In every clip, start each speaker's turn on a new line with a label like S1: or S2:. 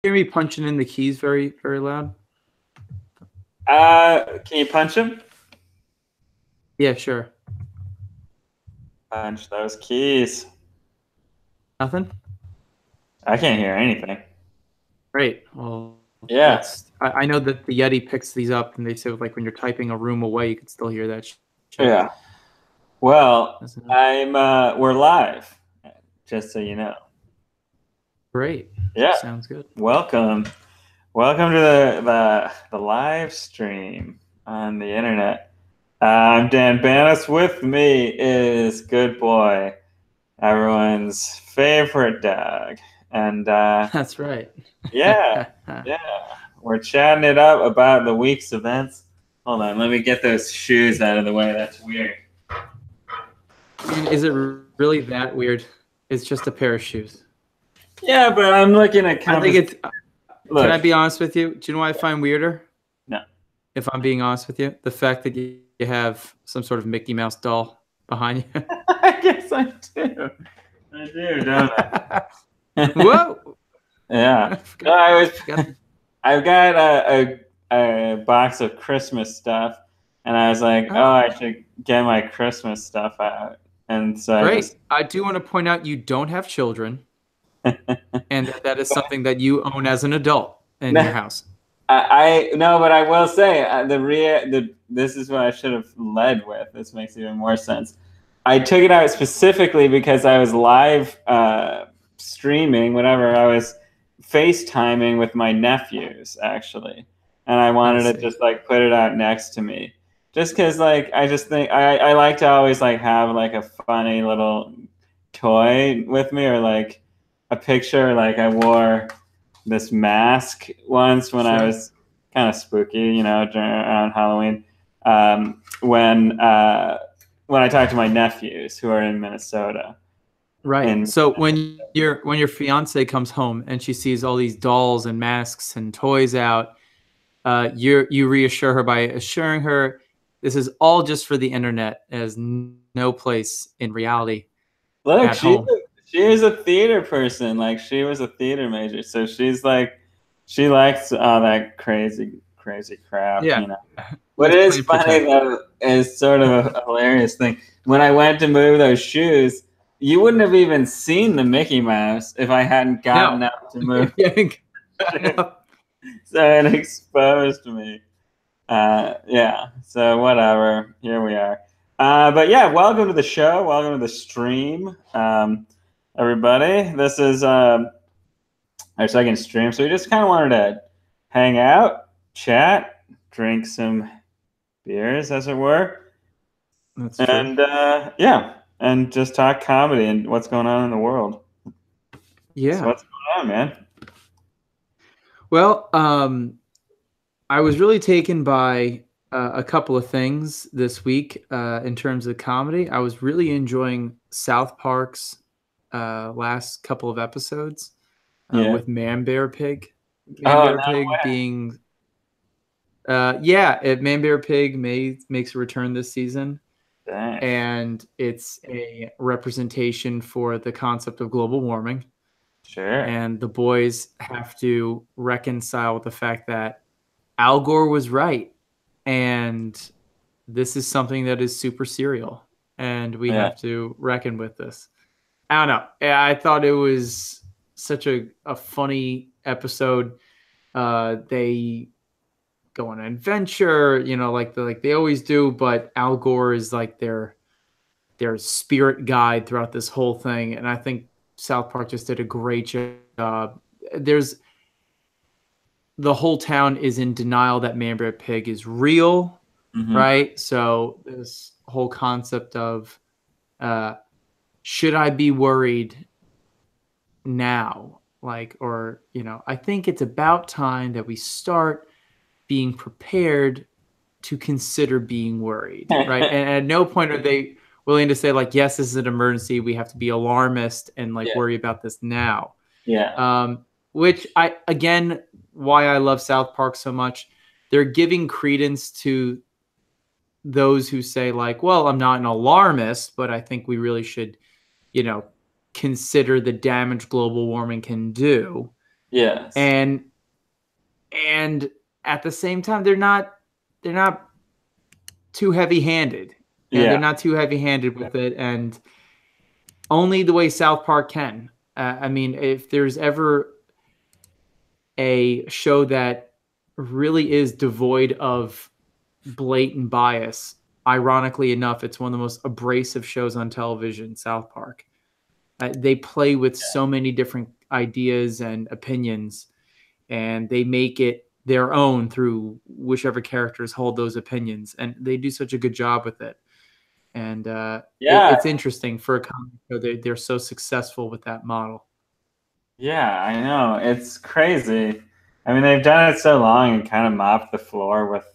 S1: hear me punching in the keys very, very loud?
S2: Can you punch him?
S1: Yeah, sure.
S2: Punch those keys.
S1: Nothing?
S2: I can't hear anything.
S1: Great. Well,
S2: Yeah.
S1: I know that the Yeti picks these up, and they say like when you're typing a room away, you can still hear that shit.
S2: Yeah. Well,
S1: Isn't it?
S2: we're live, just so you know.
S1: Great.
S2: Yeah.
S1: Sounds good.
S2: Welcome. Welcome to the live stream on the internet. I'm Dan Banas. With me is Good Boy, everyone's favorite dog. And
S1: That's right.
S2: yeah, we're chatting it up about the week's events. Hold on, let me get those shoes out of the way. That's weird.
S1: I mean, is it really that weird? It's just a pair of shoes.
S2: Yeah, but I'm looking at
S1: I think it's.
S2: Look.
S1: Can I be honest with you? Do you know what I find weirder?
S2: No.
S1: If I'm being honest with you, the fact that you have some sort of Mickey Mouse doll behind you.
S2: I guess I do. I do, don't I?
S1: Whoa!
S2: Yeah. I've got a box of Christmas stuff, and I was like, oh, I should get my Christmas stuff out. And so
S1: Great. I do want to point out you don't have children, and that is something that you own as an adult in your house.
S2: I no, but I will say this is what I should have led with. This makes even more sense. I took it out specifically because I was live streaming, whatever. I was FaceTiming with my nephews actually, and I wanted to just like put it out next to me, just because like I just think I like to always like have like a funny little toy with me, or like a picture. Like I wore this mask once when I was kind of spooky, you know, around Halloween. When I talked to my nephews who are in Minnesota.
S1: Right. So when your fiance comes home and she sees all these dolls and masks and toys out, you reassure her by assuring her this is all just for the internet. It has no place in reality.
S2: Look, she is a theater person. Like she was a theater major, so she's like, she likes all that crazy crap.
S1: Yeah.
S2: You know. What is funny though is sort of a hilarious thing. When I went to move those shoes, you wouldn't have even seen the Mickey Mouse if I hadn't gotten up to move. So it exposed me. Yeah. So whatever. Here we are. But yeah, welcome to the show. Welcome to the stream, everybody. This is our second stream, so we just kind of wanted to hang out, chat, drink some beers, as it were.
S1: That's true.
S2: And yeah, and just talk comedy and what's going on in the world.
S1: Yeah.
S2: So what's going on, man?
S1: Well, I was really taken by a couple of things this week in terms of comedy. I was really enjoying South Park's last couple of episodes with Man Bear Pig. Man Bear Pig being... Man Bear Pig makes a return this season.
S2: Dang.
S1: And it's a representation for the concept of global warming.
S2: Sure.
S1: And the boys have to reconcile with the fact that Al Gore was right. And this is something that is super serial. And we have to reckon with this. I don't know. I thought it was such a funny episode. They go on an adventure, you know, like they always do, but Al Gore is like their spirit guide throughout this whole thing. And I think South Park just did a great job. The whole town is in denial that Man Bear Pig is real, right? So this whole concept of should I be worried now? Like, or, you know, I think it's about time that we start being prepared to consider being worried, right? And at no point are they willing to say like, yes, this is an emergency. We have to be alarmist and like worry about this now.
S2: Yeah.
S1: Which why I love South Park so much. They're giving credence to those who say like, well, I'm not an alarmist, but I think we really should, you know, consider the damage global warming can do.
S2: Yes.
S1: And at the same time, they're not too heavy-handed. Yeah, they're not too heavy-handed with it, and only the way South Park can. I mean, if there's ever a show that really is devoid of blatant bias, ironically enough, it's one of the most abrasive shows on television, South Park. They play with so many different ideas and opinions, and they make it their own through whichever characters hold those opinions, and they do such a good job with it. And it's interesting for a comic show. They're so successful with that model.
S2: Yeah, I know. It's crazy. I mean, they've done it so long and kind of mopped the floor with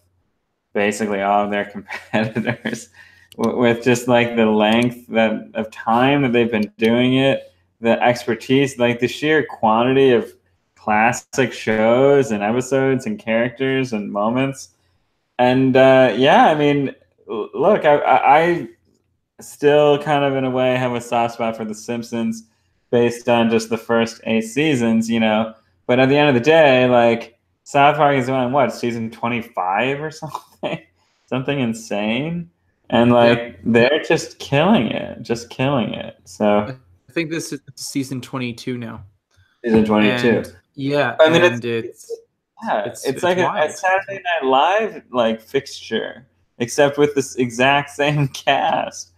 S2: basically all of their competitors with just like the length of time that they've been doing it, the expertise, like the sheer quantity of classic shows and episodes and characters and moments. And yeah, I mean, look, I still kind of in a way have a soft spot for The Simpsons based on just the first 8 seasons, you know. But at the end of the day, like South Park is on what, season 25 or something, something insane, and like they're just killing it. So
S1: I think this is season 22 now.
S2: Season 22.
S1: And, yeah,
S2: I mean,
S1: and
S2: it's like a Saturday Night Live like fixture, except with this exact same cast.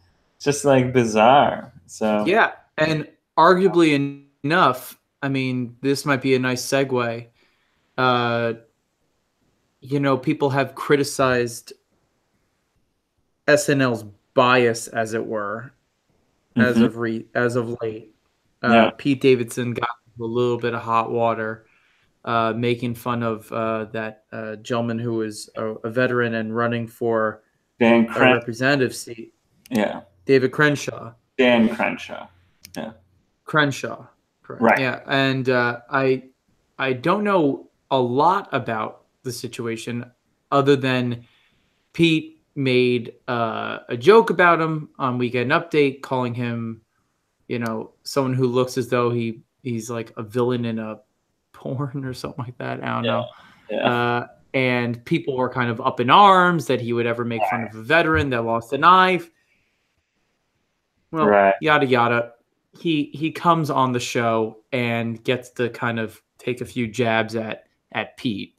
S2: Just like bizarre. So
S1: yeah, and arguably enough, I mean, this might be a nice segue. You know, people have criticized SNL's bias, as it were, as of late. Pete Davidson got a little bit of hot water, making fun of that gentleman who is a veteran and running for a representative seat.
S2: Yeah.
S1: David Crenshaw.
S2: Dan Crenshaw. Yeah.
S1: Crenshaw. Correct.
S2: Right.
S1: Yeah. And I don't know a lot about the situation other than Pete made a joke about him on Weekend Update, calling him, you know, someone who looks as though he's like a villain in a porn or something like that. I don't know.
S2: Yeah.
S1: And people were kind of up in arms that he would ever make fun of a veteran that lost a knife. Well, yada yada. He comes on the show and gets to kind of take a few jabs at Pete.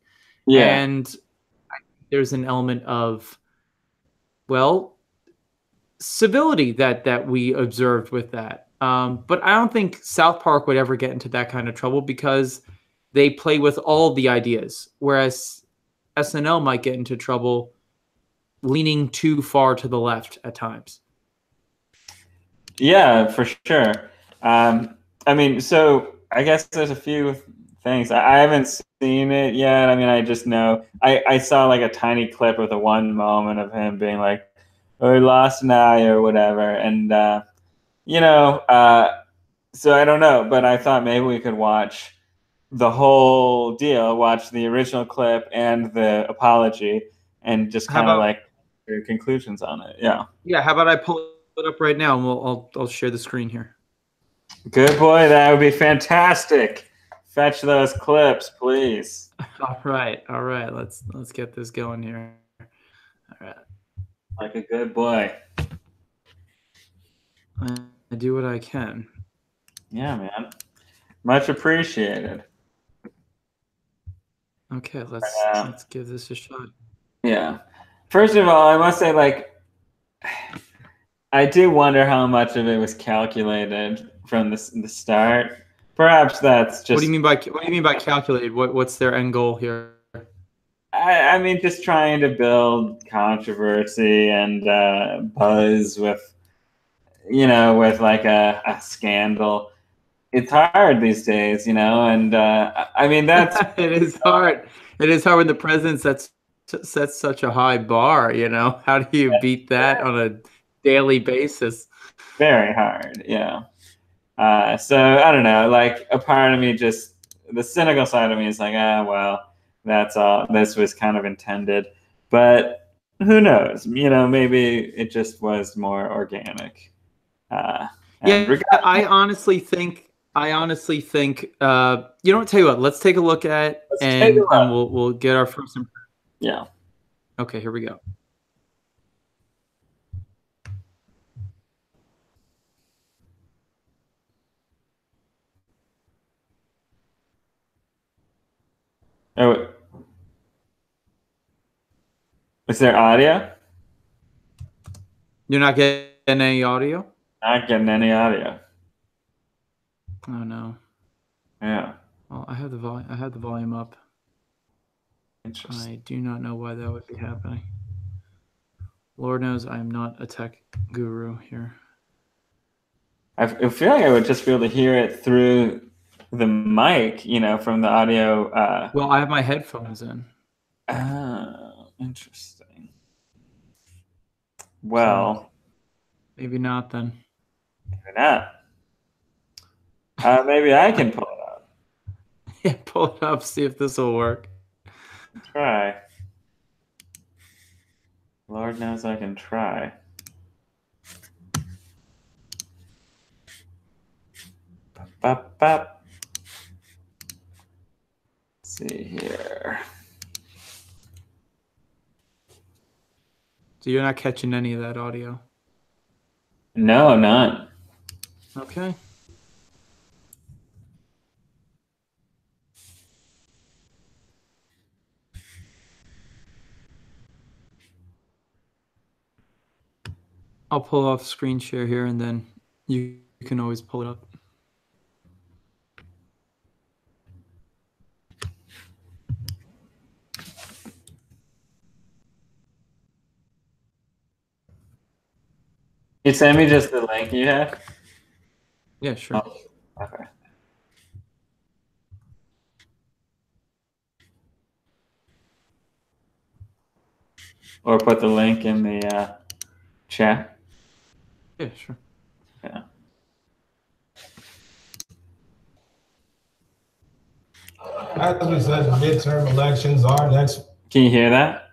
S2: Yeah.
S1: And there's an element of, well, civility that we observed with that. But I don't think South Park would ever get into that kind of trouble because they play with all the ideas, whereas SNL might get into trouble leaning too far to the left at times.
S2: Yeah, for sure. I mean, so I guess there's a few things. I haven't seen it yet. I mean, I just know I saw like a tiny clip of the one moment of him being like, "Oh, we lost an eye" or whatever, and you know, so I don't know, but I thought maybe we could watch the whole deal, watch the original clip and the apology, and just kind of like your conclusions on it. Yeah.
S1: Yeah. How about I pull it up right now and I'll share the screen here.
S2: Good boy. That would be fantastic. Fetch those clips, please.
S1: All right. Let's get this going here. All right.
S2: Like a good boy.
S1: I do what I can.
S2: Yeah, man. Much appreciated.
S1: Okay, let's give this a shot.
S2: Yeah. First of all, I must say, like, I do wonder how much of it was calculated from the start. Perhaps that's just.
S1: What do you mean by calculated? What's their end goal here?
S2: I mean, just trying to build controversy and buzz with, you know, with like a scandal. It's hard these days, you know, and I mean that's
S1: it is hard. It is hard when the president sets such a high bar. You know, how do you beat that on a daily basis?
S2: Very hard, yeah. So I don't know. Like a part of me, just the cynical side of me, is like, well, that's all. This was kind of intended, but who knows? You know, maybe it just was more organic.
S1: Yeah, I honestly think I honestly think you know what? Tell you what. Let's take a look at and we'll get our first impression.
S2: Yeah.
S1: Okay, here we go.
S2: Oh, is there audio?
S1: You're not getting any audio?
S2: Not getting any audio.
S1: Oh no.
S2: Yeah.
S1: Well, I have the volume up.
S2: Interesting.
S1: I do not know why that would be happening. Lord knows I am not a tech guru here.
S2: I feel like I would just be able to hear it through the mic, you know, from the audio.
S1: Well, I have my headphones in.
S2: Oh, interesting. Well,
S1: so maybe not then.
S2: Maybe not. Maybe I can pull it up.
S1: Yeah, pull it up. See if this will work.
S2: Try. Lord knows I can try. Bop, bop. Let's see here.
S1: So you're not catching any of that audio?
S2: No, none.
S1: Okay. I'll pull off screen share here and then you can always pull it up.
S2: You send me just the link you have?
S1: Yeah, sure.
S2: Oh, okay. Or put the link in the chat?
S1: Yeah, sure.
S2: Yeah.
S3: As we said, midterm elections are next.
S2: Can you hear that?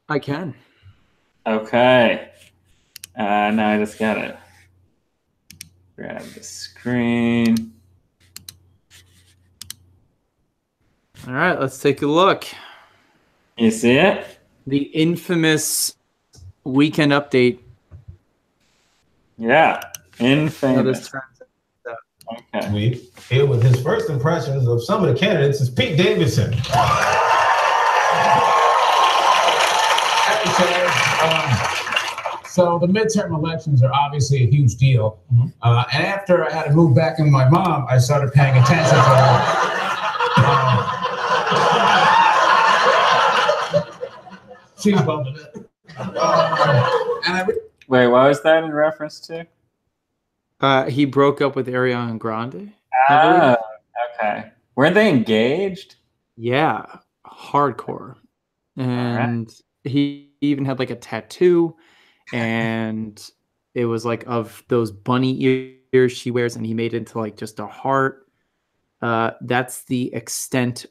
S1: I can.
S2: Okay. Now I just gotta grab the screen.
S1: All right, let's take a look.
S2: You see it?
S1: The infamous weekend update.
S2: Yeah, infamous.
S3: Okay. Week here with his first impressions of some of the candidates is Pete Davidson.
S4: So the midterm elections are obviously a huge deal. And after I had to move back in with my mom, I started paying attention to her. She's loving it.
S2: Wait, what was that in reference to?
S1: He broke up with Ariana Grande.
S2: Oh, okay. Weren't they engaged?
S1: Yeah, hardcore. And he even had like a tattoo, and it was like of those bunny ears she wears, and he made it into like just a heart. That's the extent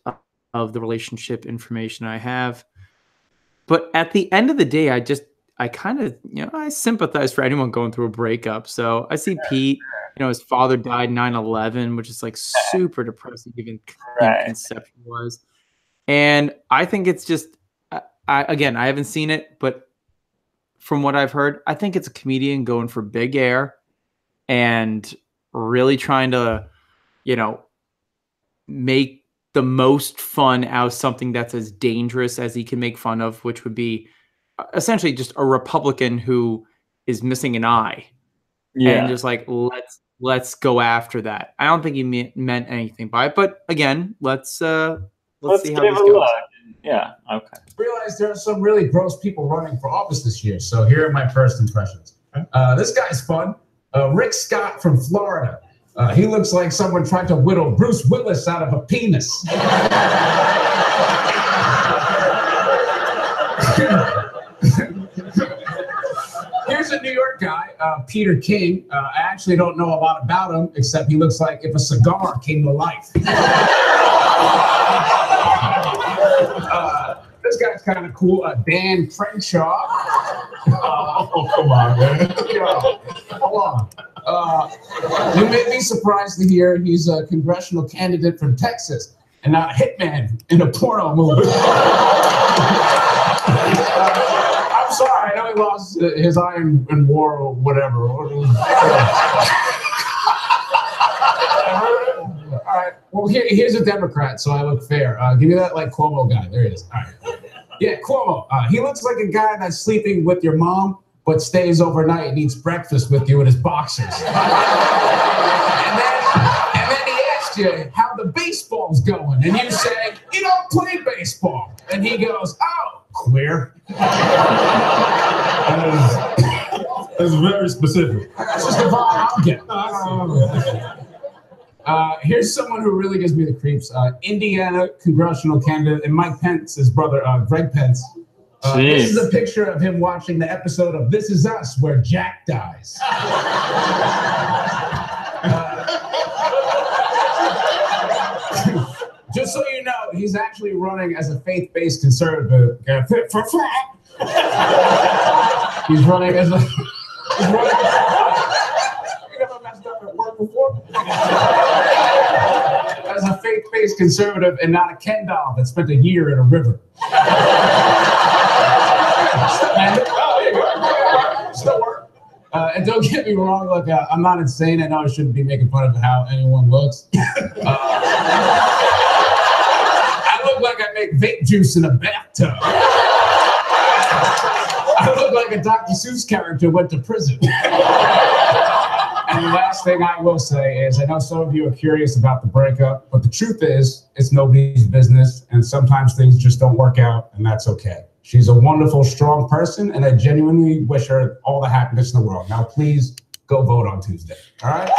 S1: of the relationship information I have. But at the end of the day, I kind of, I sympathize for anyone going through a breakup. So I see Pete, his father died 9/11, which is like super depressing, even conception-wise. And I think it's just, I haven't seen it, but from what I've heard, I think it's a comedian going for big air and really trying to, make the most fun out of something that's as dangerous as he can make fun of, which would be essentially just a Republican who is missing an eye. Yeah. And just like, let's go after that. I don't think he meant anything by it, but again, let's see how this goes.
S2: Yeah. Okay.
S4: I realized there are some really gross people running for office this year. So here are my first impressions. This guy's fun. Rick Scott from Florida. He looks like someone tried to whittle Bruce Willis out of a penis. Here's a New York guy, Peter King. I actually don't know a lot about him, except he looks like if a cigar came to life. This guy's kind of cool. Dan Crenshaw. Oh, come on, man. Come on. You may be surprised to hear he's a congressional candidate from Texas and not a hitman in a porno movie. I'm sorry, I know he lost his eye in war or whatever. All right, well, here's a Democrat, so I look fair. Give me that, like, Cuomo guy. There he is. All right. Yeah, Cuomo. He looks like a guy that's sleeping with your mom, but stays overnight and eats breakfast with you in his boxers. and then he asks you how the baseball's going, and you say, you don't play baseball. And he goes, oh, queer.
S3: That's very specific.
S4: That's just the vibe I'll get. Here's someone who really gives me the creeps. Indiana congressional candidate and Mike Pence's brother, Greg Pence. This is a picture of him watching the episode of This Is Us where Jack dies. Just so you know, he's actually running as a faith-based conservative. He's running as a... You never messed up at work before? As a faith-based conservative and not a Ken doll that spent a year in a river. Still work. And don't get me wrong, look, I'm not insane. I know I shouldn't be making fun of how anyone looks. I look like I make vape juice in a bathtub. I look like a Dr. Seuss character went to prison. And the last thing I will say is, I know some of you are curious about the breakup, but the truth is, it's nobody's business, and sometimes things just don't work out, and that's okay. She's a wonderful, strong person, and I genuinely wish her all the happiness in the world. Now, please go vote on Tuesday, all right?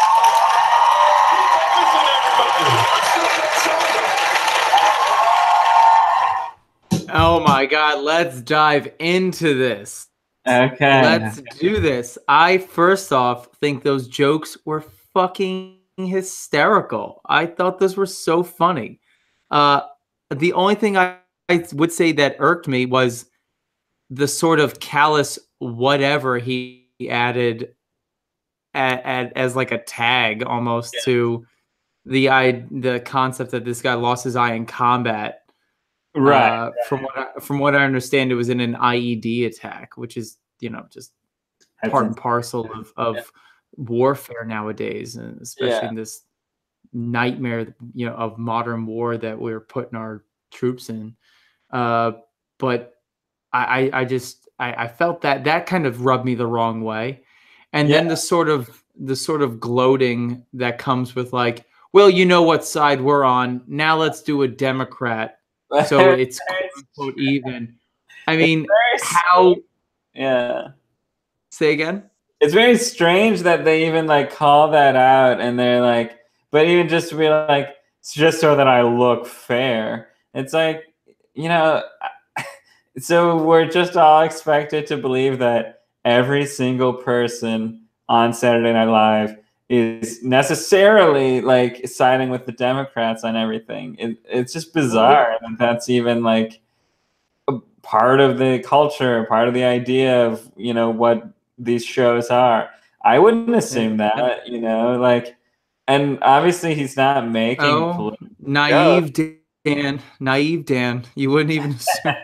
S1: Oh my God, let's dive into this.
S2: Okay.
S1: Let's do this. I first off think those jokes were fucking hysterical. I thought those were so funny. The only thing I would say that irked me was the sort of callous whatever he added as like a tag almost to the concept that this guy lost his eye in combat.
S2: Right.
S1: From what I understand, it was in an IED attack, which is, just part and parcel of warfare nowadays, and especially in this nightmare, of modern war that we're putting our troops in. But I felt that kind of rubbed me the wrong way. And then the sort of gloating that comes with like, well, you know what side we're on. Now let's do a Democrat. So it's quote unquote even. I mean, how? Yeah. Say again.
S2: It's very strange that they even like call that out, and they're like, but even just to be like, it's just so that I look fair. It's like, so we're just all expected to believe that every single person on Saturday Night Live is necessarily like siding with the Democrats on everything. It's just bizarre that that's even like a part of the culture, part of the idea of, what these shows are. I wouldn't assume that, and obviously he's not making
S1: naive Dan. You wouldn't even assume.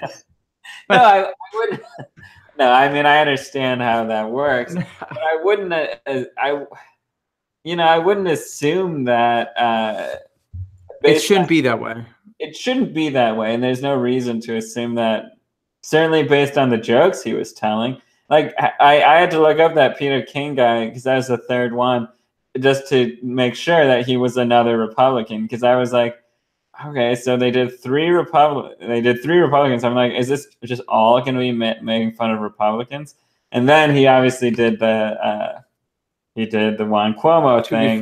S2: No, I wouldn't. No, I mean, I understand how that works, but I wouldn't. I wouldn't assume that.
S1: It shouldn't be that way.
S2: It shouldn't be that way, and there's no reason to assume that. Certainly, based on the jokes he was telling, like I had to look up that Peter King guy because that was the third one, just to make sure that he was another Republican. Because I was like, okay, so they did three Republicans. I'm like, is this just all going to be making fun of Republicans? And then he obviously did the Juan Cuomo thing.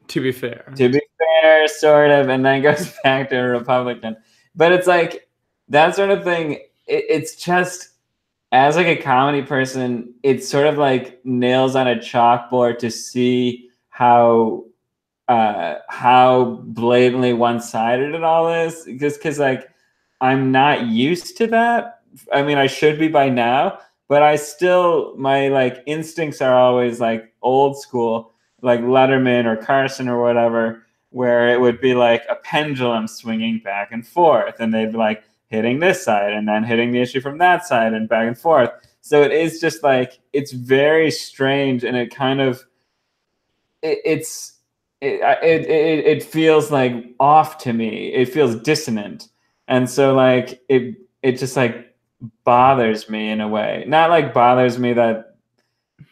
S1: To be fair,
S2: sort of, and then goes back to a Republican. But it's like that sort of thing. It's just, as like a comedy person, it's sort of like nails on a chalkboard to see how blatantly one-sided it all is. Because like I'm not used to that. I mean, I should be by now, but my like instincts are always like old school. like Letterman or Carson or whatever, where it would be like a pendulum swinging back and forth, and they'd be like hitting this side and then hitting the issue from that side and back and forth. So it is just like, it's very strange, and it kind of it feels like off to me. It feels dissonant, and so like it just like bothers me in a way. Not like bothers me that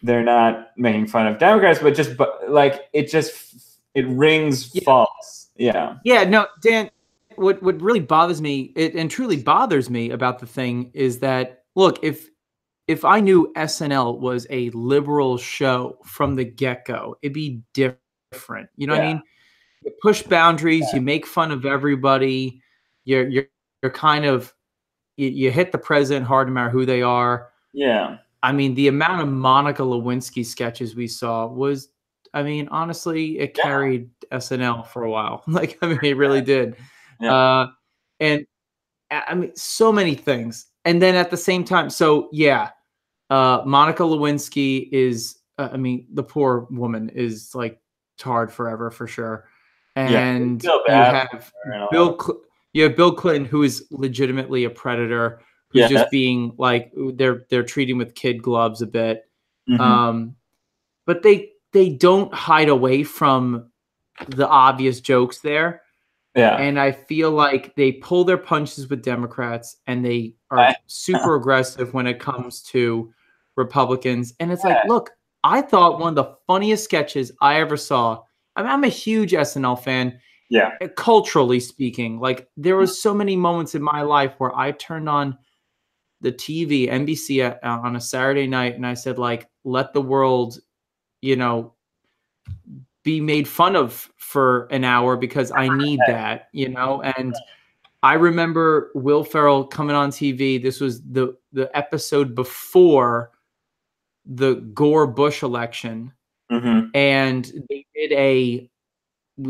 S2: they're not making fun of Democrats, but just like it rings false. Yeah.
S1: Yeah. No, Dan. What really bothers me, and truly bothers me about the thing, is that, look, if I knew SNL was a liberal show from the get-go, it'd be different. You know what I mean? You push boundaries, you make fun of everybody, you're kind of you hit the president hard no matter who they are.
S2: Yeah.
S1: I mean, the amount of Monica Lewinsky sketches we saw was, I mean, honestly, it carried SNL for a while. Like, I mean, it really did. Yeah. And I mean, so many things. And then at the same time, so yeah, Monica Lewinsky is, I mean, the poor woman is like tarred forever for sure. And you have Bill Clinton, who is legitimately a predator, who's just being like, they're treating with kid gloves a bit. But they don't hide away from the obvious jokes there.
S2: Yeah.
S1: And I feel like they pull their punches with Democrats, and they are super aggressive when it comes to Republicans. And it's like, look, I thought one of the funniest sketches I ever saw. I mean, I'm a huge SNL fan.
S2: Yeah.
S1: Culturally speaking, like there was so many moments in my life where I turned on the TV, NBC on a Saturday night, and I said, like, let the world, you know, be made fun of for an hour because I need that, you know? And I remember Will Ferrell coming on TV. This was the episode before the Gore Bush election. And they did a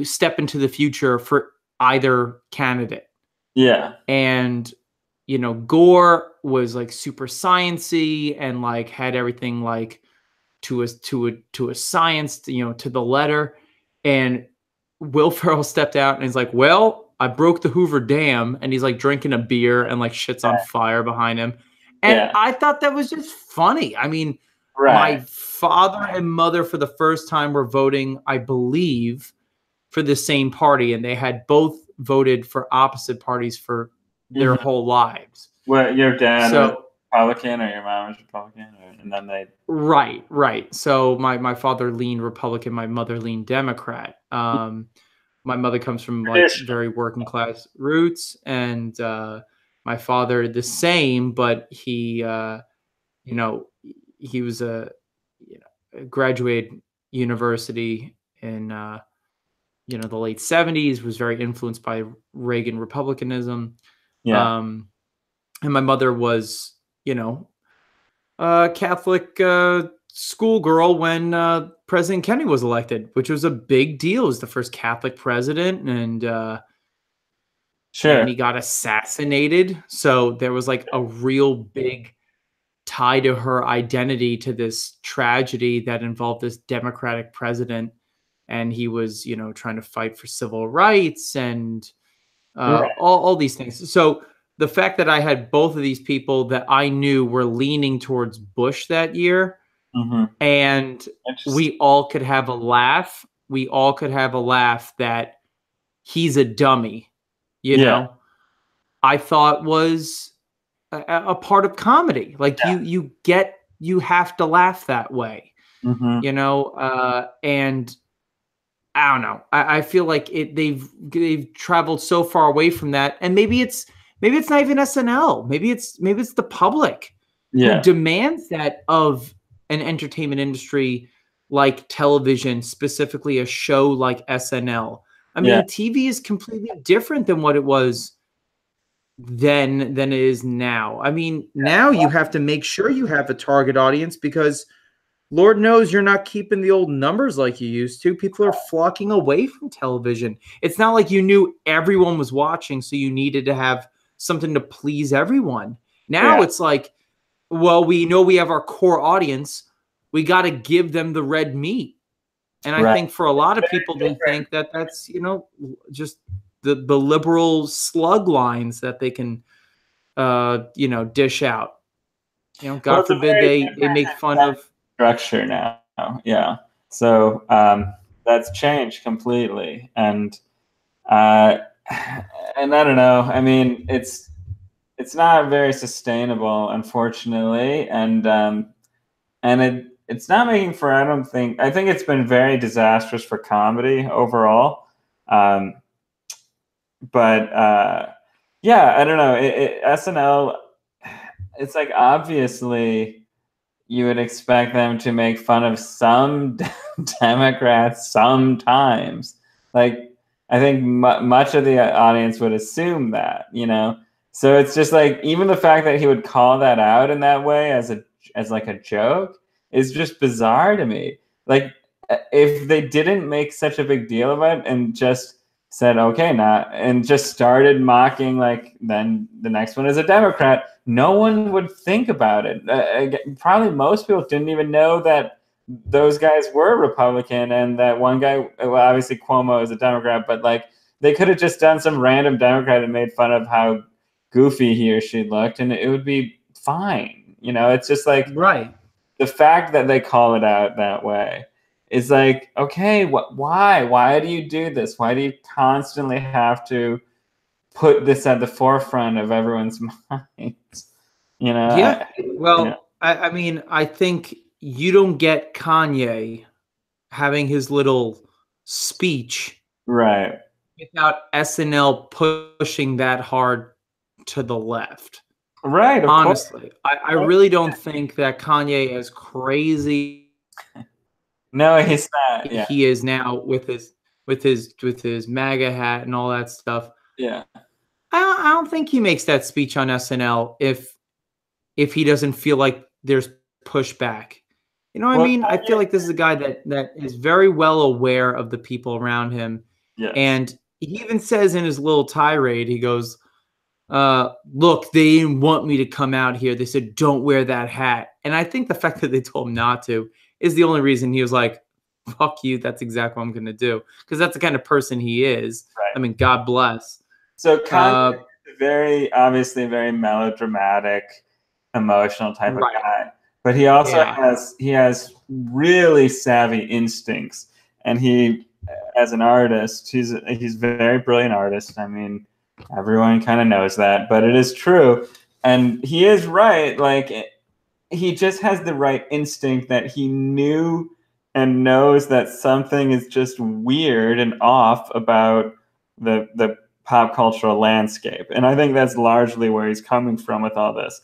S1: step into the future for either candidate.
S2: Yeah.
S1: And, you know, Gore was like super sciencey and like had everything like to a science, you know, to the letter. And Will Ferrell stepped out and he's like, well, I broke the Hoover Dam. And he's like drinking a beer and like shit's on fire behind him. And I thought that was just funny. I mean, my father and mother for the first time were voting, I believe, for the same party. And they had both voted for opposite parties for their whole lives.
S2: Well, your dad was Republican or your mom was Republican? And then they...
S1: Right. So my father leaned Republican, my mother leaned Democrat. My mother comes from like very working class roots, and my father the same, but he, you know, he was graduated university in, you know, the late 70s, was very influenced by Reagan Republicanism.
S2: Yeah.
S1: And my mother was, you know, Catholic schoolgirl when President Kennedy was elected, which was a big deal. It was the first Catholic president, and and he got assassinated. So there was like a real big tie to her identity to this tragedy that involved this Democratic president. And he was, you know, trying to fight for civil rights and all these things. So the fact that I had both of these people that I knew were leaning towards Bush that year, and we all could have a laugh. We all could have a laugh that he's a dummy, you know, I thought was a part of comedy. Like you have to laugh that way, you know, and I don't know. I feel like they've traveled so far away from that, and maybe it's not even SNL. Maybe it's the public who demands that of an entertainment industry like television, specifically a show like SNL. I mean, TV is completely different than what it was then than it is now. I mean, now you have to make sure you have a target audience because Lord knows you're not keeping the old numbers like you used to. People are flocking away from television. It's not like you knew everyone was watching, so you needed to have something to please everyone. Now it's like, well, we know we have our core audience. We got to give them the red meat. And I think for a lot of people, they think that that's, just the liberal slug lines that they can, dish out. God forbid they make fun of
S2: structure now. Yeah. So that's changed completely. And I don't know. I mean, it's not very sustainable, unfortunately. And it's not making for, I think it's been very disastrous for comedy overall. But yeah, I don't know. SNL, it's like, obviously you would expect them to make fun of some Democrats sometimes. Like, I think much of the audience would assume that, So it's just like, even the fact that he would call that out in that way as like a joke is just bizarre to me. Like, if they didn't make such a big deal about it and just said, okay, and just started mocking, like, then the next one is a Democrat, no one would think about it. Probably most people didn't even know that those guys were Republican, and that one guy, well, obviously Cuomo is a Democrat, but like, they could have just done some random Democrat and made fun of how goofy he or she looked, and it would be fine. It's just like,
S1: right.
S2: The fact that they call it out that way is like, okay, why do you do this? Why do you constantly have to put this at the forefront of everyone's minds?
S1: Yeah. I mean, I think you don't get Kanye having his little speech
S2: right
S1: without SNL pushing that hard to the left.
S2: Right.
S1: Honestly, I really don't think that Kanye, as crazy
S2: no, he's not. Yeah.
S1: He is now with his MAGA hat and all that stuff.
S2: Yeah.
S1: I don't think he makes that speech on SNL if he doesn't feel like there's pushback. You know what I mean? I feel like this is a guy that is very well aware of the people around him.
S2: Yes.
S1: And he even says in his little tirade, he goes, look, they didn't want me to come out here. They said, don't wear that hat. And I think the fact that they told him not to is the only reason he was like, fuck you. That's exactly what I'm going to do. Because that's the kind of person he is. Right. I mean, God bless.
S2: So Kanye is obviously very melodramatic, emotional type of guy. But he also has really savvy instincts. And he, as an artist, he's a very brilliant artist. I mean, everyone kind of knows that, but it is true. And he is right. Like, he just has the right instinct that he knew and knows that something is just weird and off about the pop cultural landscape. And I think that's largely where he's coming from with all this.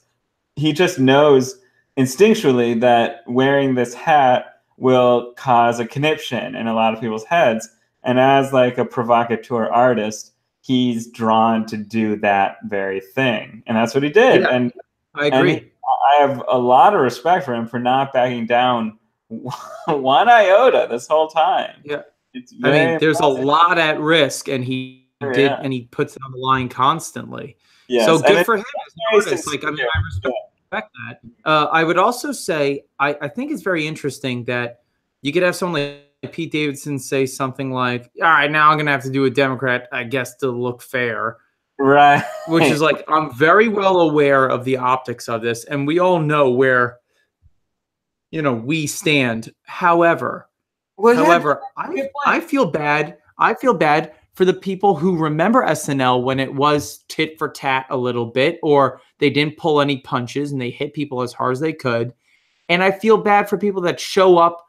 S2: He just knows instinctually that wearing this hat will cause a conniption in a lot of people's heads. And as like a provocateur artist, he's drawn to do that very thing. And that's what he did.
S1: Yeah,
S2: and
S1: I agree.
S2: And I have a lot of respect for him for not backing down one iota this whole time.
S1: Yeah. I mean, there's a lot at risk, and he did, and he puts it on the line constantly.
S2: Yes.
S1: So good for him as an artist. Like, I mean, I respect that. I would also say, I think it's very interesting that you could have someone like Pete Davidson say something like, all right, now I'm going to have to do a Democrat, I guess, to look fair.
S2: Right.
S1: Which is like, I'm very well aware of the optics of this, and we all know where, we stand. However, I feel bad. I feel bad for the people who remember SNL when it was tit for tat a little bit, or they didn't pull any punches and they hit people as hard as they could. And I feel bad for people that show up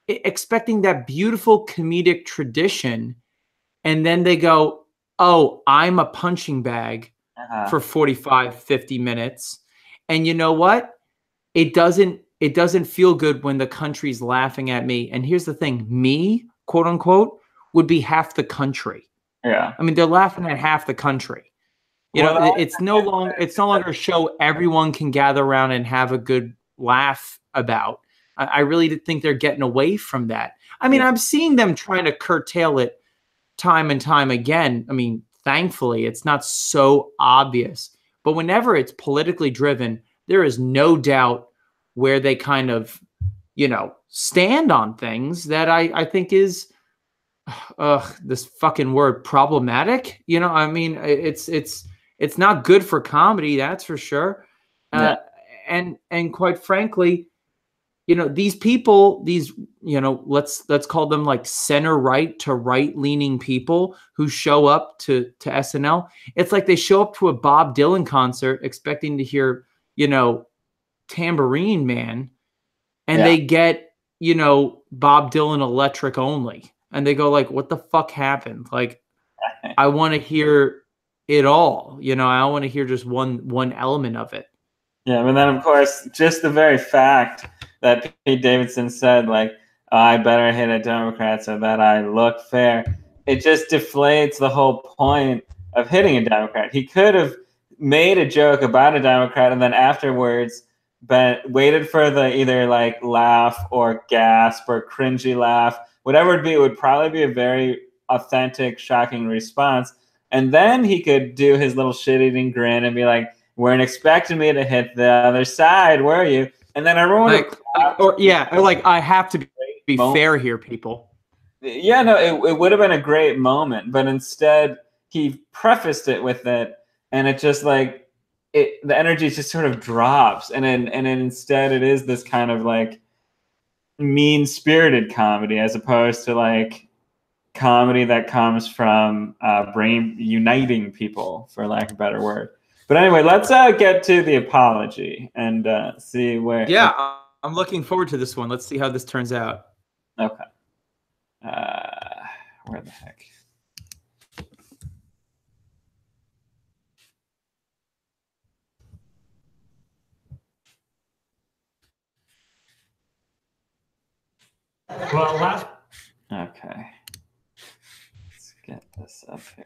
S1: expecting that beautiful comedic tradition, and then they go, oh, I'm a punching bag for 45, 50 minutes. And you know what? It doesn't feel good when the country's laughing at me. And here's the thing, me, quote unquote, would be half the country.
S2: Yeah.
S1: I mean, they're laughing at half the country. It's no longer a show everyone can gather around and have a good laugh about. I really think they're getting away from that. I mean, I'm seeing them trying to curtail it time and time again. I mean, thankfully, it's not so obvious. But whenever it's politically driven, there is no doubt where they kind of, stand on things that I think is this fucking word problematic. You know, I mean, it's not good for comedy, that's for sure. And quite frankly, you know, these people, these, you know, let's call them like center right to right leaning people who show up to SNL. It's like they show up to a Bob Dylan concert expecting to hear, you know, Tambourine Man, and they get, you know, Bob Dylan electric only. And they go like, what the fuck happened? Like, I want to hear it all. You know, I want to hear just one element of it.
S2: Yeah, but then of course, just the very fact that Pete Davidson said, like, oh, I better hit a Democrat so that I look fair, it just deflates the whole point of hitting a Democrat. He could have made a joke about a Democrat and then afterwards waited for the either like laugh or gasp or cringy laugh, whatever it be. It would probably be a very authentic, shocking response. And then he could do his little shit-eating grin and be like, weren't expecting me to hit the other side, were you? And then everyone
S1: or I have to be fair here, people.
S2: Yeah, no, it would have been a great moment, but instead he prefaced it with it, and it just like the energy just sort of drops, and then instead it is this kind of like mean-spirited comedy as opposed to like comedy that comes from brain uniting people, for lack of a better word. But anyway, let's get to the apology and see where.
S1: Yeah, I'm looking forward to this one. Let's see how this turns out.
S2: Okay. Where the heck?
S5: Well,
S2: okay. Let's get this up here.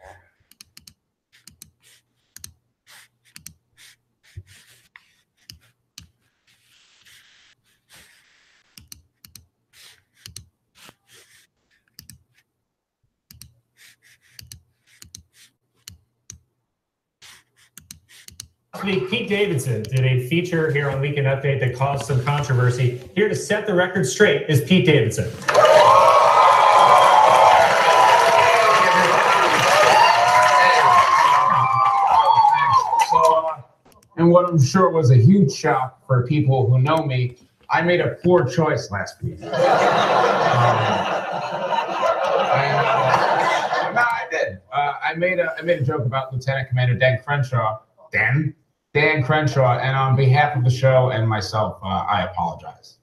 S5: Last week, Pete Davidson did a feature here on Weekend Update that caused some controversy. Here to set the record straight is Pete Davidson.
S4: And what I'm sure was a huge shock for people who know me, I made a poor choice last week. I did. I made a joke about Lieutenant Commander Dan Crenshaw. Dan Crenshaw, and on behalf of the show and myself, I apologize.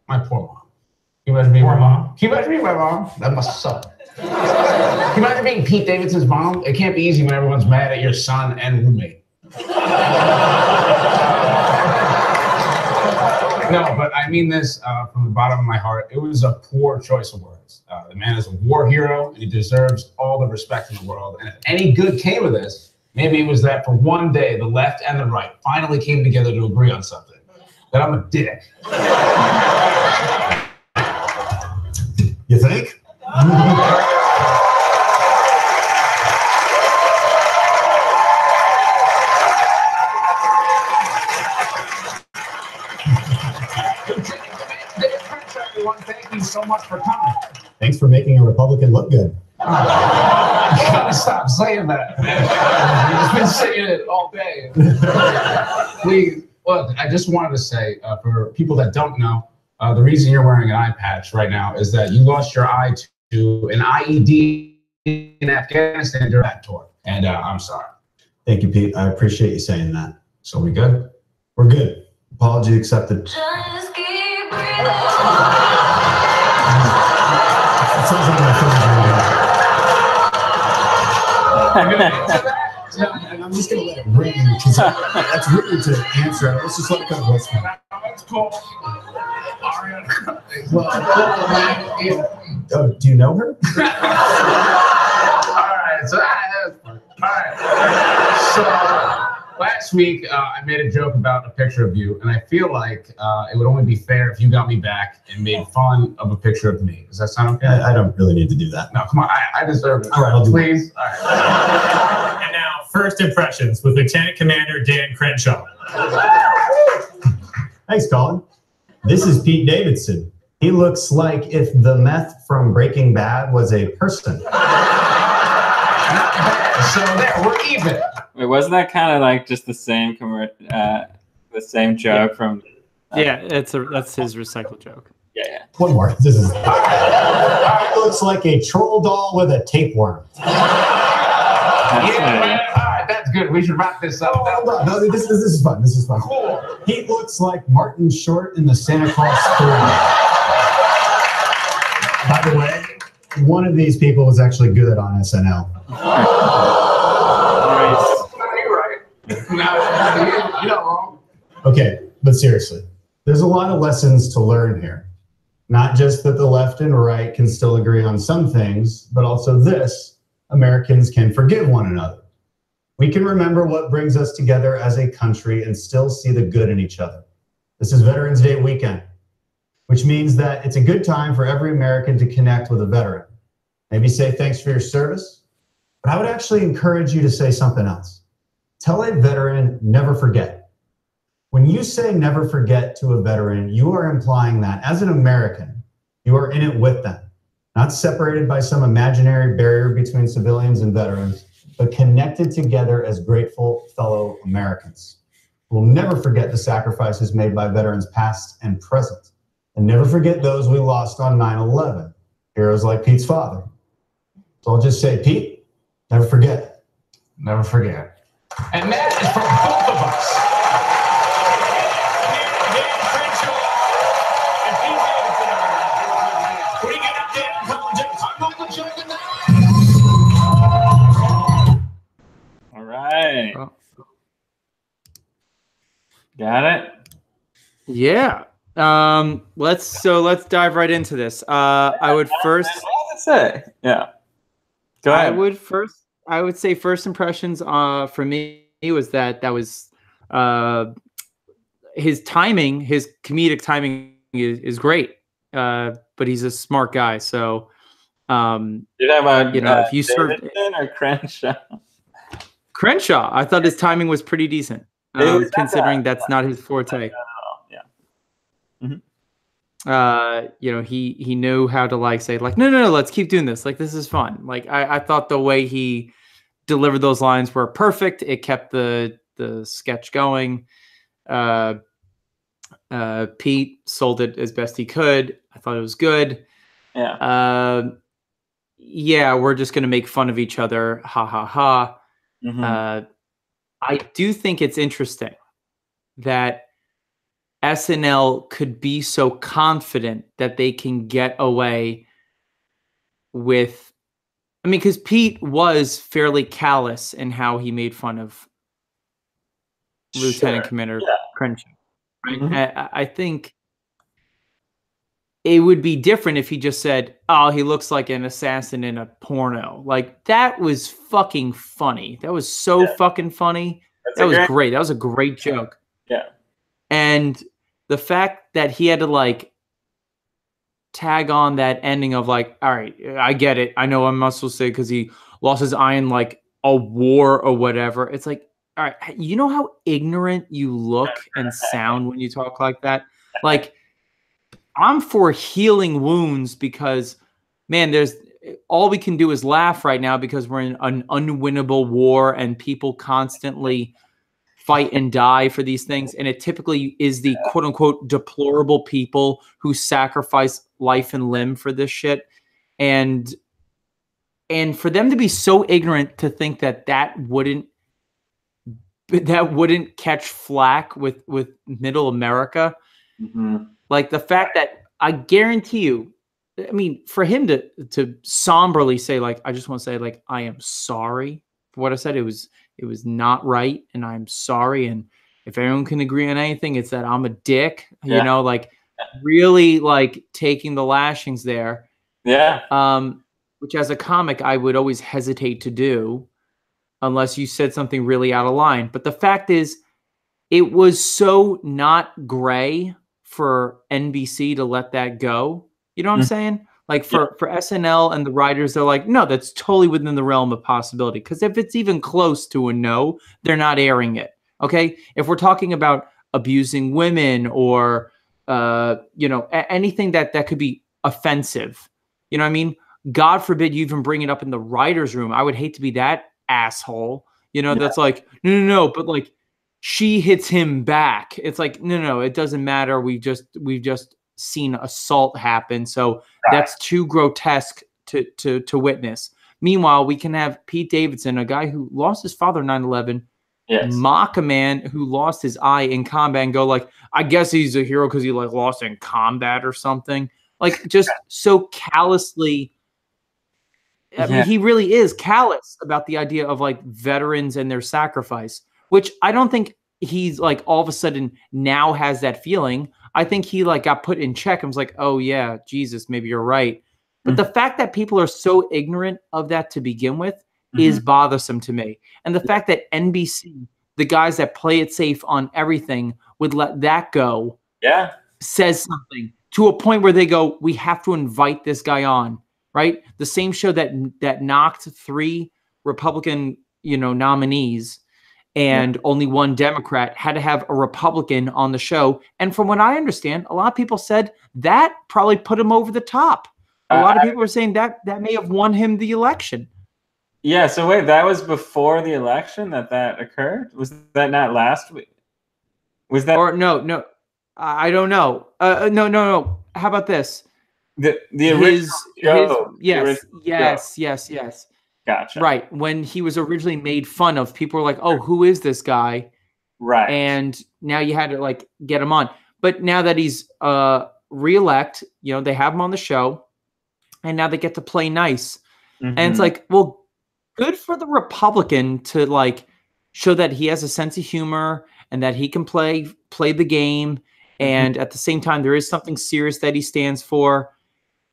S4: My poor mom. Can you imagine being my mom? Can you imagine being my mom? That must suck. Can you imagine being Pete Davidson's mom? It can't be easy when everyone's mad at your son and roommate. No, but I mean this from the bottom of my heart. It was a poor choice of words. The man is a war hero, and he deserves all the respect in the world. And if any good came of this, maybe it was that for one day, the left and the right finally came together to agree on something. That I'm a dick.
S3: You think?
S4: Thank you so much for coming.
S3: Thanks for making a Republican look good.
S4: You gotta stop saying that. You've been saying it all day. Please, look, I just wanted to say, for people that don't know, the reason you're wearing an eye patch right now is that you lost your eye to an IED in Afghanistan during that tour. And I'm sorry.
S3: Thank you, Pete. I appreciate you saying that.
S4: So we good?
S3: We're good. Apology accepted.
S6: Just keep breathing.
S3: It sounds like my phone. And I'm just gonna let it ring because that's rude to answer. Let's just let it go.
S4: That's cool.
S3: Oh, do you know her?
S4: All right, so last week I made a joke about a picture of you, and I feel like it would only be fair if you got me back and made fun of a picture of me. Does that sound okay?
S3: I don't really need to do that.
S4: No, come on, I deserve it.
S3: All right, I'll do
S4: please. All right.
S5: And now, first impressions with Lieutenant Commander Dan Crenshaw.
S3: Thanks, Colin. This is Pete Davidson.
S7: He looks like if the meth from Breaking Bad was a person.
S4: Not bad. So there, we're even.
S2: Wait, wasn't that kind of like just the same joke from?
S1: Yeah, that's his recycled joke.
S2: Yeah.
S7: One more. This is. All right, looks like a troll doll with a tapeworm.
S4: Man. All right, that's good. We should wrap this up.
S7: No, this is fun. This is fun.
S4: Cool.
S7: He looks like Martin Short in the Santa Claus story. By the way, one of these people was actually good on SNL.
S4: You're right. No, you're not wrong.
S7: Okay, but seriously, there's a lot of lessons to learn here. Not just that the left and right can still agree on some things, but also this: Americans can forgive one another. We can remember what brings us together as a country and still see the good in each other. This is Veterans Day weekend, which means that it's a good time for every American to connect with a veteran. Maybe say thanks for your service, but I would actually encourage you to say something else. Tell a veteran, never forget. When you say never forget to a veteran, you are implying that as an American, you are in it with them, not separated by some imaginary barrier between civilians and veterans, but connected together as grateful fellow Americans. We'll never forget the sacrifices made by veterans past and present, and never forget those we lost on 9/11, heroes like Pete's father. So I'll just say, Pete, never forget.
S4: Never forget. And that is from both of us.
S2: All right. Got it?
S1: Yeah. Let's dive right into this. I would first
S2: say, yeah. Go ahead.
S1: I would say first impressions for me was that was his timing, his comedic timing is great. But he's a smart guy, so
S2: you're talking about
S1: if you serve
S2: or Crenshaw.
S1: Crenshaw, I thought his timing was pretty decent, considering that's not his forte.
S2: Yeah. Mm-hmm.
S1: He knew how to say no, let's keep doing this. This is fun. I thought the way he delivered those lines were perfect. It kept the sketch going. Pete sold it as best he could. I thought it was good.
S2: Yeah.
S1: We're just gonna make fun of each other. Ha ha ha. Mm-hmm. I do think it's interesting that SNL could be so confident that they can get away with. I mean, because Pete was fairly callous in how he made fun of Lieutenant Commander Crenshaw. Right? Mm-hmm. I think it would be different if he just said, "Oh, he looks like an assassin in a porno." That was fucking funny. That was so fucking funny. That was great. That was a great joke.
S2: Yeah.
S1: And the fact that he had to tag on that ending of all right, I get it. I know I'm not supposed to say because he lost his eye in a war or whatever. It's all right, you know how ignorant you look and sound when you talk like that? I'm for healing wounds because, man, there's all we can do is laugh right now because we're in an unwinnable war and people constantly fight and die for these things. And it typically is the quote unquote deplorable people who sacrifice life and limb for this shit. And for them to be so ignorant to think that wouldn't catch flack with middle America.
S2: Mm-hmm.
S1: The fact that I guarantee you, I mean, for him to somberly say, I just want to say, I am sorry for what I said. It was not right, and I'm sorry. And if everyone can agree on anything, it's that I'm a dick. Yeah. Really taking the lashings there.
S2: Yeah.
S1: Which as a comic, I would always hesitate to do unless you said something really out of line. But the fact is, it was so not gray for NBC to let that go. You know what I'm saying? For SNL and the writers, they're no, that's totally within the realm of possibility. Because if it's even close to a no, they're not airing it. Okay? If we're talking about abusing women or anything that could be offensive. You know what I mean? God forbid you even bring it up in the writer's room. I would hate to be that asshole. That's like, no, but like she hits him back. It's like, no, it doesn't matter. We've just seen assault happen. So that's too grotesque to witness. Meanwhile, we can have Pete Davidson, a guy who lost his father 9/11, mock a man who lost his eye in combat and go like, I guess he's a hero because he like lost in combat or something. Like just so callously. I mean, he really is callous about the idea of like veterans and their sacrifice, which I don't think he's like all of a sudden now has that feeling. I think he like got put in check and was like, oh yeah, Jesus, maybe you're right. But the fact that people are so ignorant of that to begin with is bothersome to me. And the fact that NBC, the guys that play it safe on everything, would let that go, says something to a point where they go, we have to invite this guy on, right? The same show that knocked 3 Republican, nominees and only 1 Democrat had to have a Republican on the show. And from what I understand, a lot of people said that probably put him over the top. A lot of people were saying that may have won him the election.
S2: Yeah. So wait, that was before the election that occurred? Was that not last week? Was that?
S1: Or no, I don't know. No. How about this?
S2: The original show.
S1: Yes.
S2: Gotcha.
S1: Right. When he was originally made fun of, people were like, oh, who is this guy?
S2: Right.
S1: And now you had to like get him on. But now that he's reelect, they have him on the show. And now they get to play nice. And it's like, well, good for the Republican to like show that he has a sense of humor and that he can play the game. And at the same time, there is something serious that he stands for.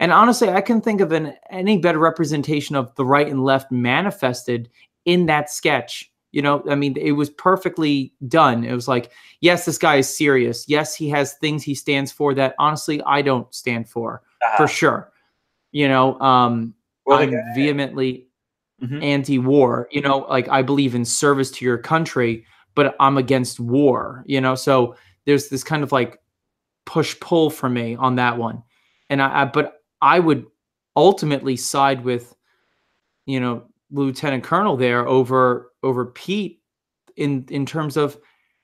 S1: And honestly, I can think of any better representation of the right and left manifested in that sketch. I mean, it was perfectly done. It was like, yes, this guy is serious. Yes, he has things he stands for that honestly I don't stand for sure. I'm vehemently anti-war, like I believe in service to your country, but I'm against war, so there's this kind of like push-pull for me on that one. And but I would ultimately side with, Lieutenant Colonel there over Pete in terms of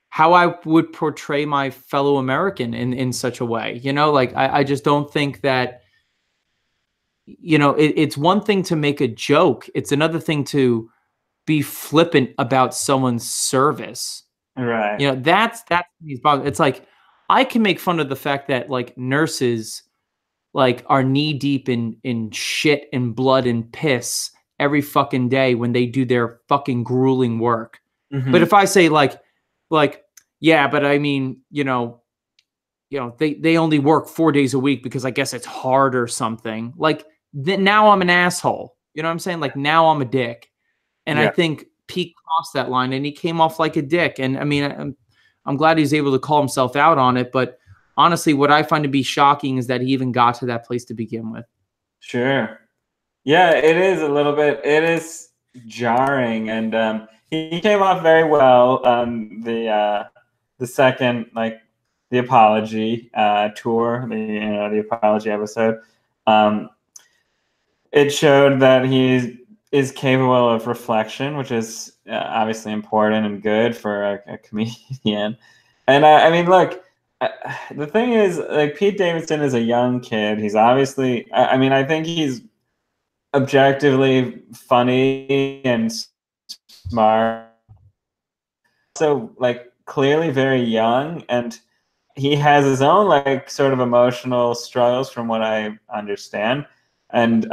S1: how I would portray my fellow American in such a way, like I just don't think that, it's one thing to make a joke. It's another thing to be flippant about someone's service.
S2: Right.
S1: That's it's like, I can make fun of the fact that like nurses like are knee deep in shit and blood and piss every fucking day when they do their fucking grueling work. But if I say like, yeah, but I mean, they only work 4 days a week because I guess it's hard or something. Like now I'm an asshole. You know what I'm saying? Like now I'm a dick. And I think Pete crossed that line and he came off like a dick. And I mean, I'm glad he's able to call himself out on it. But honestly, what I find to be shocking is that he even got to that place to begin with.
S2: Sure. Yeah, it is a little bit. It is jarring. And he came off very well on the second, like the apology tour, the apology episode. It showed that he is capable of reflection, which is obviously important and good for a comedian. And I mean, look, the thing is, like, Pete Davidson is a young kid. He's obviously, I mean, I think he's objectively funny and smart. So, like, clearly very young, and he has his own, like, sort of emotional struggles from what I understand. And,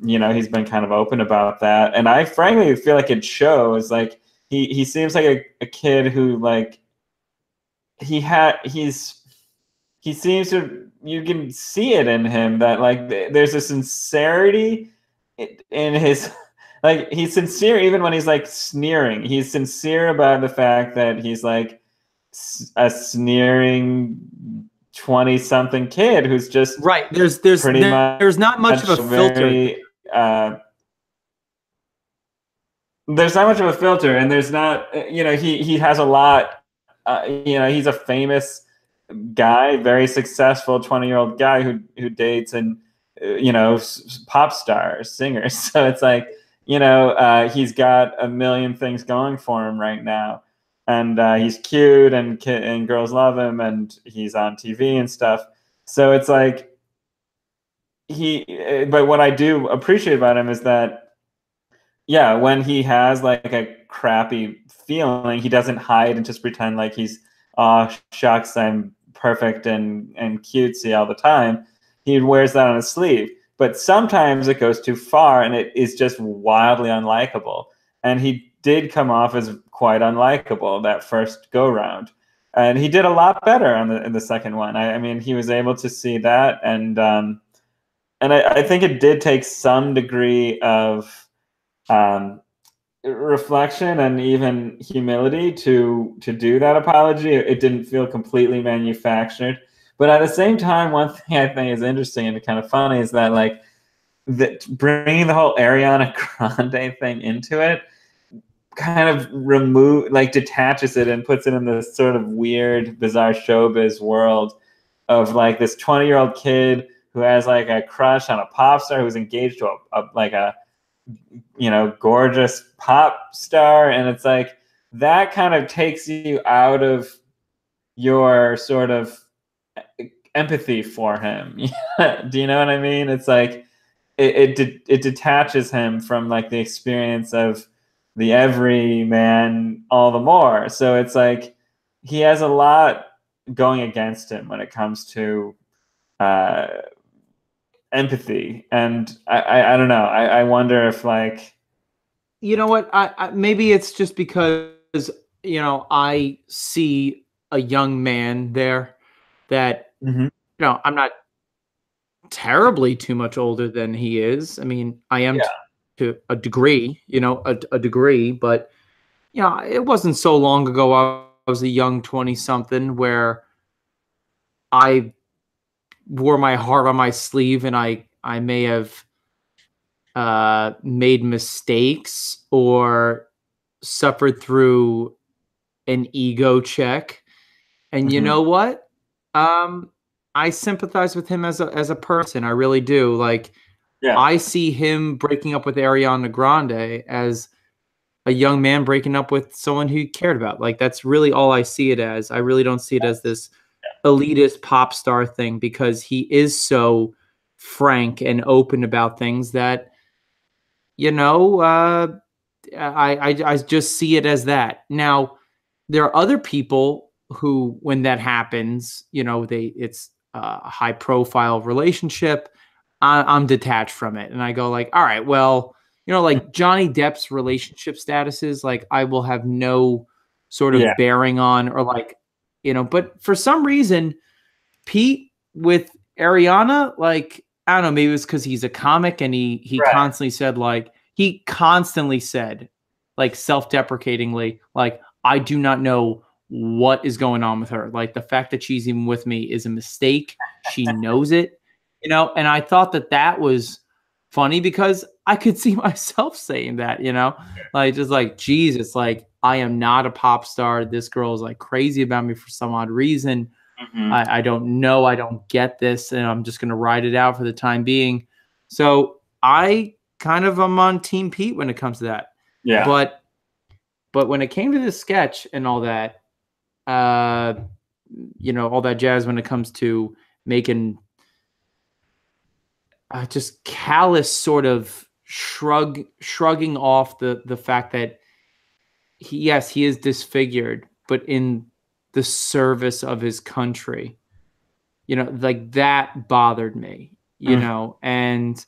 S2: he's been kind of open about that. And I frankly feel like it shows. Like, he seems like a kid who, like, he seems to, you can see it in him that, like, there's a sincerity in his, like, he's sincere even when he's, like, sneering. He's sincere about the fact that he's, like, a sneering 20-something kid who's just
S1: right. There's not much of a filter.
S2: There's not much of a filter, and there's not, he has a lot. He's a famous guy, very successful 20-year-old guy who dates and pop stars, singers. So it's like, he's got a million things going for him right now, and he's cute and girls love him, and he's on TV and stuff. So it's like but what I do appreciate about him is that, yeah, when he has like a crappy feeling, he doesn't hide and just pretend like he's, oh shucks, I'm perfect and cutesy all the time. He wears that on his sleeve. But sometimes it goes too far and it is just wildly unlikable. And he did come off as quite unlikable that first go round. And he did a lot better in the second one. I mean, he was able to see that, and I think it did take some degree of reflection and even humility to do that apology. It didn't feel completely manufactured. But at the same time, one thing I think is interesting and kind of funny is that, like, bringing the whole Ariana Grande thing into it kind of detaches it and puts it in this sort of weird, bizarre showbiz world of like this 20-year-old kid who has like a crush on a pop star who's engaged to a gorgeous pop star, and it's like that kind of takes you out of your sort of empathy for him. Do you know what I mean? It's like it detaches him from like the experience of the everyman all the more. So it's like he has a lot going against him when it comes to empathy, and I don't know. I wonder if, like,
S1: you know what, I maybe it's just because I see a young man there that I'm not terribly too much older than he is. I mean, I am to a degree, a degree, but it wasn't so long ago I was a young 20-something where I wore my heart on my sleeve, and I may have made mistakes or suffered through an ego check. And you know what? I sympathize with him as a person. I really do. Like, I see him breaking up with Ariana Grande as a young man breaking up with someone who he cared about. Like, that's really all I see it as. I really don't see it as this elitist pop star thing, because he is so frank and open about things that, I just see it as that. Now, there are other people who, when that happens, it's a high profile relationship, I'm detached from it. And I go like, all right, well, like Johnny Depp's relationship statuses, like I will have no sort of bearing on, or like, but for some reason, Pete with Ariana, like, I don't know, maybe it was because he's a comic and he constantly said, like, self-deprecatingly, like, I do not know what is going on with her. Like, the fact that she's even with me is a mistake. She knows it, and I thought that was funny because I could see myself saying that, like, just like, Jesus, like, I am not a pop star. This girl is like crazy about me for some odd reason. I don't know. I don't get this. And I'm just going to ride it out for the time being. So I kind of am on Team Pete when it comes to that. Yeah. But when it came to this sketch and all that, all that jazz when it comes to making just callous sort of shrugging off the fact that he is disfigured, but in the service of his country, like that bothered me, and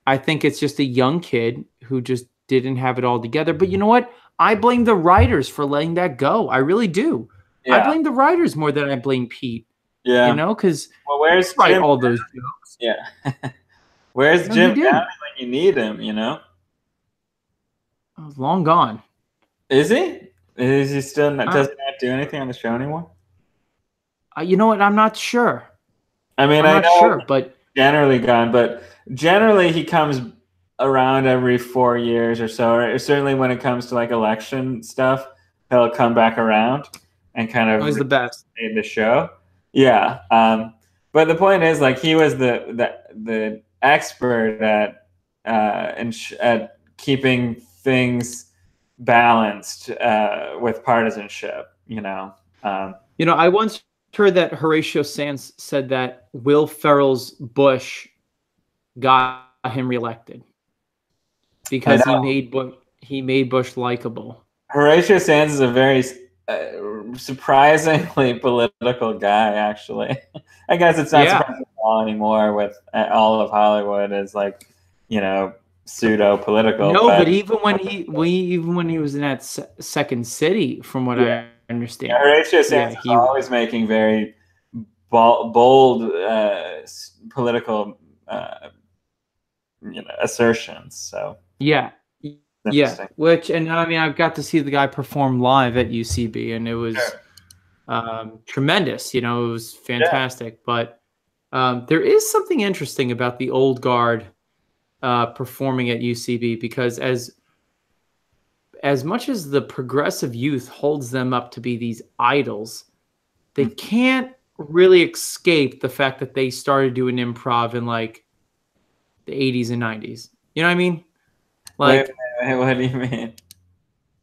S1: I think it's just a young kid who just didn't have it all together. But you know what? I blame the writers for letting that go. I really do. Yeah. I blame the writers more than I blame Pete. Yeah. Because
S2: where's
S1: Jim? All those jokes.
S2: Yeah. Where's Jim Downey when you need him,
S1: Long gone.
S2: Is he? Is he still doesn't do anything on the show anymore?
S1: You know what? I'm not sure.
S2: I mean, I'm not sure, but generally gone. But generally, he comes around every 4 years or so. Or certainly, when it comes to like election stuff, he'll come back around and kind of
S1: he's the best
S2: in the show. Yeah. But the point is, like, he was the expert at keeping things balanced with partisanship.
S1: I once heard that Horatio Sands said that Will Ferrell's Bush got him reelected because he made Bush likable.
S2: Horatio Sands is a very surprisingly political guy, actually. I guess it's not surprising at all anymore with all of Hollywood is like, pseudo political.
S1: No, but even when he was in that Second City, from what I understand,
S2: Horatio Sands is always making very bold political assertions. So
S1: yeah. Which, and I mean, I've got to see the guy perform live at UCB, and it was tremendous. It was fantastic. But there is something interesting about the old guard performing at UCB, because as much as the progressive youth holds them up to be these idols, they can't really escape the fact that they started doing improv in like the 80s and 90s. You know what I mean? Like,
S2: what do you mean?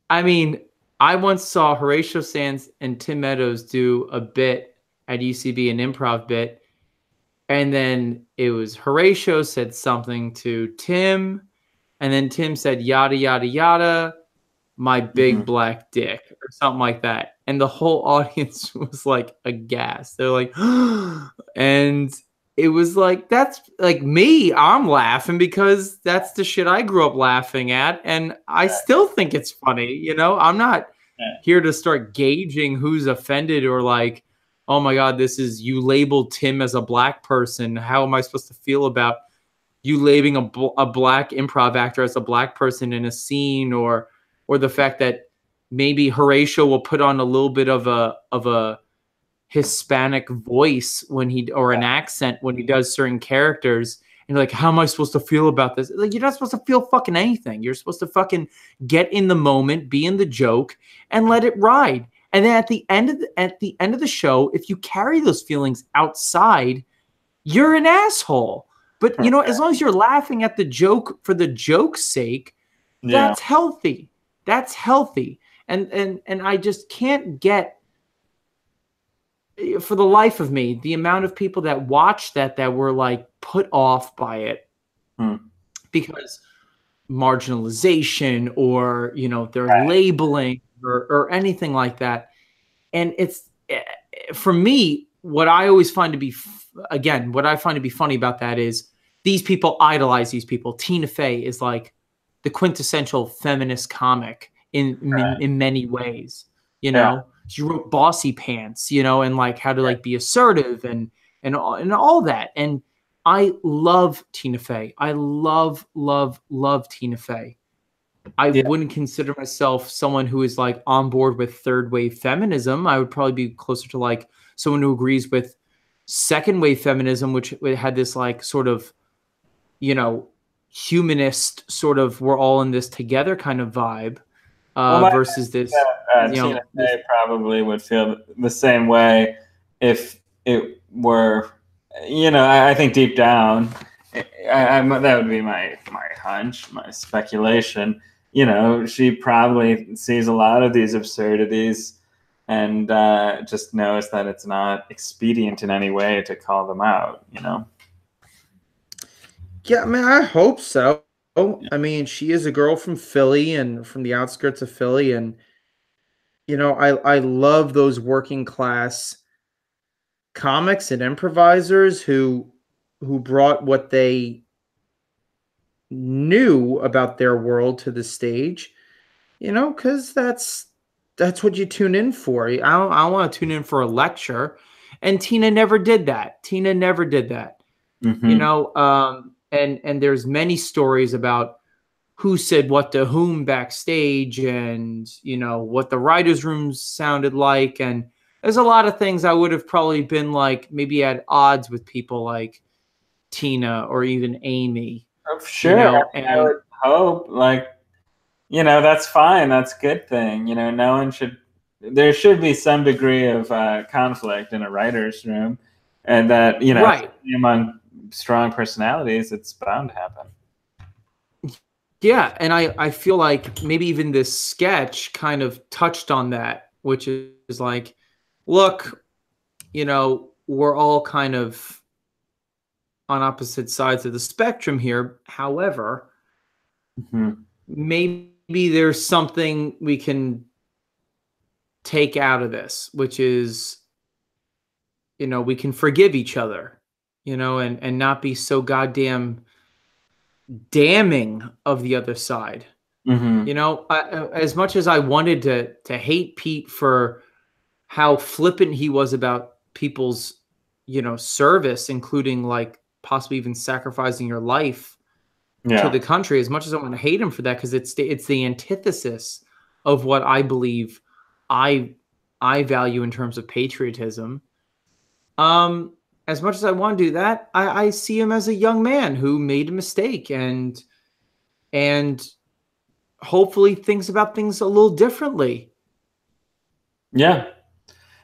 S1: I mean, I once saw Horatio Sands and Tim Meadows do a bit at UCB, an improv bit, and then it was Horatio said something to Tim, and then Tim said yada yada yada, my big black dick, or something like that, and the whole audience was like aghast. They're like, and it was like, that's like me. I'm laughing because that's the shit I grew up laughing at. And I still think it's funny. I'm not here to start gauging who's offended or like, oh my God, you labeled Tim as a black person. How am I supposed to feel about you labeling a black improv actor as a black person in a scene, or the fact that maybe Horatio will put on a little bit of a Hispanic voice or an accent when he does certain characters, and like, how am I supposed to feel about this? Like, you're not supposed to feel fucking anything. You're supposed to fucking get in the moment, be in the joke, and let it ride. And then at the end of the show, if you carry those feelings outside, you're an asshole. But as long as you're laughing at the joke for the joke's sake, that's healthy. That's healthy. And I just can't get, for the life of me, the amount of people that watched that were like put off by it because marginalization or their labeling or anything like that. And it's, for me, what I find to be funny about that is these people idolize these people. Tina Fey is like the quintessential feminist comic in many ways. She wrote Bossy Pants, and like how to like be assertive and all that. And I love Tina Fey. I love Tina Fey. I wouldn't consider myself someone who is like on board with third wave feminism. I would probably be closer to like someone who agrees with second wave feminism, which had this like sort of, humanist sort of, we're all in this together kind of vibe. Versus this,
S2: Tina Fey probably would feel the same way if it were, I think deep down, that would be my hunch, my speculation. She probably sees a lot of these absurdities and just knows that it's not expedient in any way to call them out.
S1: Yeah, I mean, I hope so. I mean, she is a girl from Philly and from the outskirts of Philly. And, I love those working class comics and improvisers who brought what they knew about their world to the stage, because that's what you tune in for. I don't want to tune in for a lecture. And Tina never did that. And there's many stories about who said what to whom backstage and, what the writer's rooms sounded like. And there's a lot of things I would have probably been like maybe at odds with people like Tina or even Amy.
S2: Sure. I would hope, like, that's fine. That's a good thing. No one should there should be some degree of conflict in a writer's room, and that
S1: Right.
S2: among strong personalities, it's bound to happen.
S1: Yeah, and I feel like maybe even this sketch kind of touched on that, which is like, look, we're all kind of on opposite sides of the spectrum here. However, maybe there's something we can take out of this, which is, we can forgive each other, and not be so goddamn damning of the other side. As much as I wanted to hate Pete for how flippant he was about people's, service, including like possibly even sacrificing your life to the country, as much as I want to hate him for that, because it's the antithesis of what I believe I value in terms of patriotism. As much as I want to do that, I see him as a young man who made a mistake and hopefully thinks about things a little differently.
S2: Yeah,